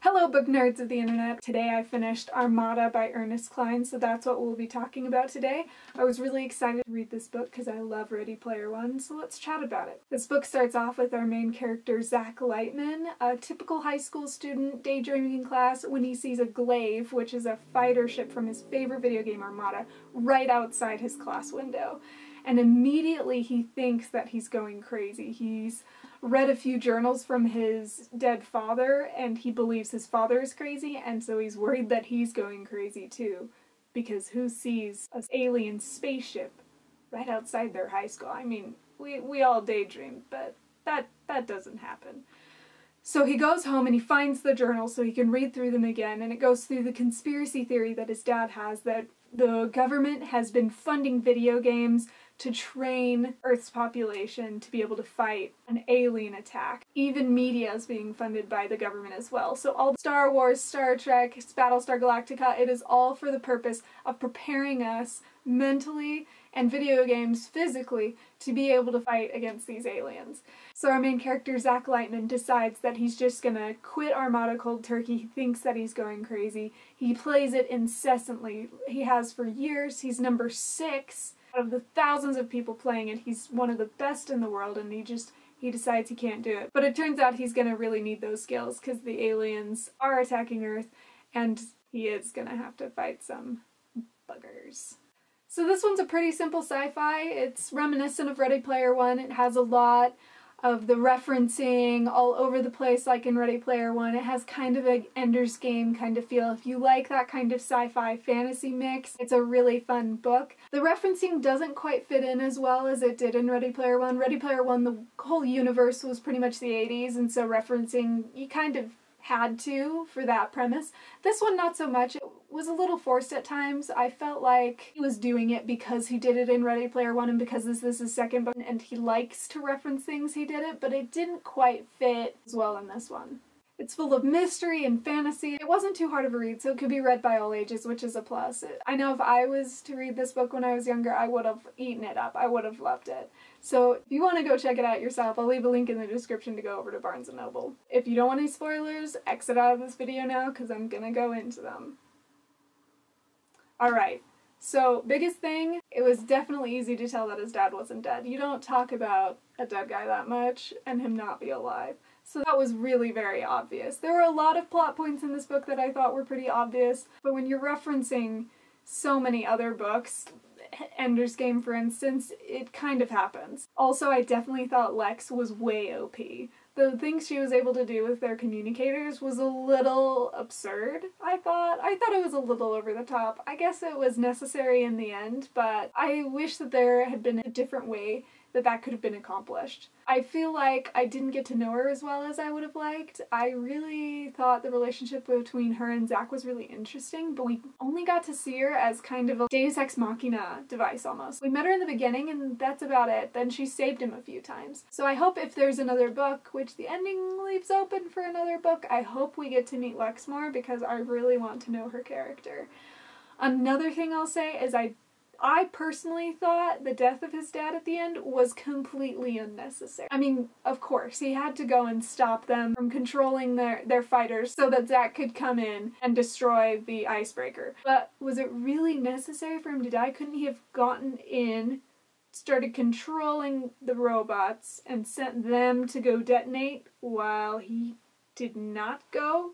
Hello book nerds of the internet! Today I finished Armada by Ernest Cline, so that's what we'll be talking about today. I was really excited to read this book because I love Ready Player One, so let's chat about it. This book starts off with our main character Zach Lightman, a typical high school student daydreaming in class when he sees a glaive, which is a fighter ship from his favorite video game Armada, right outside his class window. And immediately he thinks that he's going crazy. He's read a few journals from his dead father and he believes his father is crazy, and so he's worried that he's going crazy too. Because who sees an alien spaceship right outside their high school? I mean, we all daydream, but that doesn't happen. So he goes home and he finds the journals so he can read through them again, and it goes through the conspiracy theory that his dad has that the government has been funding video games to train Earth's population to be able to fight an alien attack. Even media is being funded by the government as well. So all the Star Wars, Star Trek, Battlestar Galactica, it is all for the purpose of preparing us mentally and video games physically to be able to fight against these aliens. So our main character, Zach Lightman, decides that he's just gonna quit Armada cold turkey. He thinks that he's going crazy. He plays it incessantly. He has for years. He's number 6 out of the thousands of people playing it. He's one of the best in the world, and he decides he can't do it. But it turns out he's gonna really need those skills because the aliens are attacking Earth, and he is gonna have to fight some buggers. So this one's a pretty simple sci-fi. It's reminiscent of Ready Player One. It has a lot of the referencing all over the place like in Ready Player One. It has kind of an Ender's Game kind of feel. If you like that kind of sci-fi fantasy mix, it's a really fun book. The referencing doesn't quite fit in as well as it did in Ready Player One. Ready Player One, the whole universe was pretty much the 80s, and so referencing, you kind of had to for that premise. This one, not so much. It was a little forced at times. I felt like he was doing it because he did it in Ready Player One and because this is his second book and he likes to reference things, he did it, but it didn't quite fit as well in this one. It's full of mystery and fantasy. It wasn't too hard of a read, so it could be read by all ages, which is a plus. I know if I was to read this book when I was younger, I would have eaten it up. I would have loved it. So if you want to go check it out yourself, I'll leave a link in the description to go over to Barnes & Noble. If you don't want any spoilers, exit out of this video now because I'm gonna go into them. Alright, so biggest thing, it was definitely easy to tell that his dad wasn't dead. You don't talk about a dead guy that much and him not be alive. So that was really very obvious. There were a lot of plot points in this book that I thought were pretty obvious, but when you're referencing so many other books, Ender's Game for instance, it kind of happens. Also, I definitely thought Lex was way OP. The things she was able to do with their communicators was a little absurd, I thought. I thought it was a little over the top. I guess it was necessary in the end, but I wish that there had been a different way that could have been accomplished. I feel like I didn't get to know her as well as I would have liked. I really thought the relationship between her and Zach was really interesting, but we only got to see her as kind of a Deus Ex Machina device almost. We met her in the beginning and that's about it. Then she saved him a few times. So I hope if there's another book, which the ending leaves open for another book, I hope we get to meet Lex more because I really want to know her character. Another thing I'll say is I personally thought the death of his dad at the end was completely unnecessary. I mean, of course, he had to go and stop them from controlling their fighters so that Zach could come in and destroy the icebreaker. But was it really necessary for him to die? Couldn't he have gotten in, started controlling the robots, and sent them to go detonate while he did not go?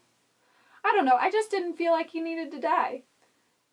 I don't know, I just didn't feel like he needed to die.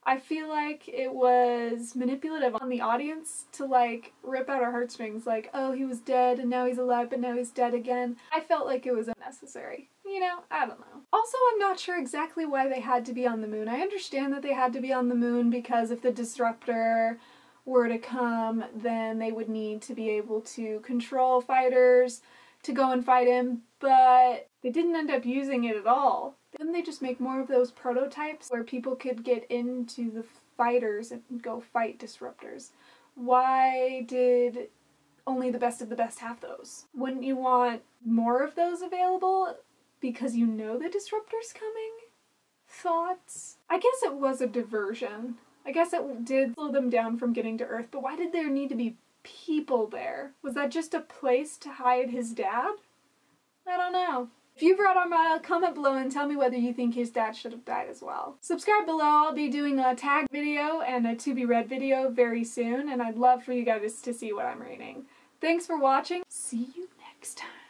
I feel like it was manipulative on the audience to like rip out our heartstrings like, oh, he was dead and now he's alive but now he's dead again. I felt like it was unnecessary. You know, I don't know. Also, I'm not sure exactly why they had to be on the moon. I understand that they had to be on the moon because if the disruptor were to come, then they would need to be able to control fighters to go and fight him, but they didn't end up using it at all. Didn't they just make more of those prototypes where people could get into the fighters and go fight disruptors? Why did only the best of the best have those? Wouldn't you want more of those available because you know the disruptor's coming? Thoughts? I guess it was a diversion. I guess it did slow them down from getting to Earth, but why did there need to be people there? Was that just a place to hide his dad? I don't know. If you've read Armada, comment below and tell me whether you think his dad should have died as well. Subscribe below, I'll be doing a tag video and a to be read video very soon, and I'd love for you guys to see what I'm reading. Thanks for watching, see you next time.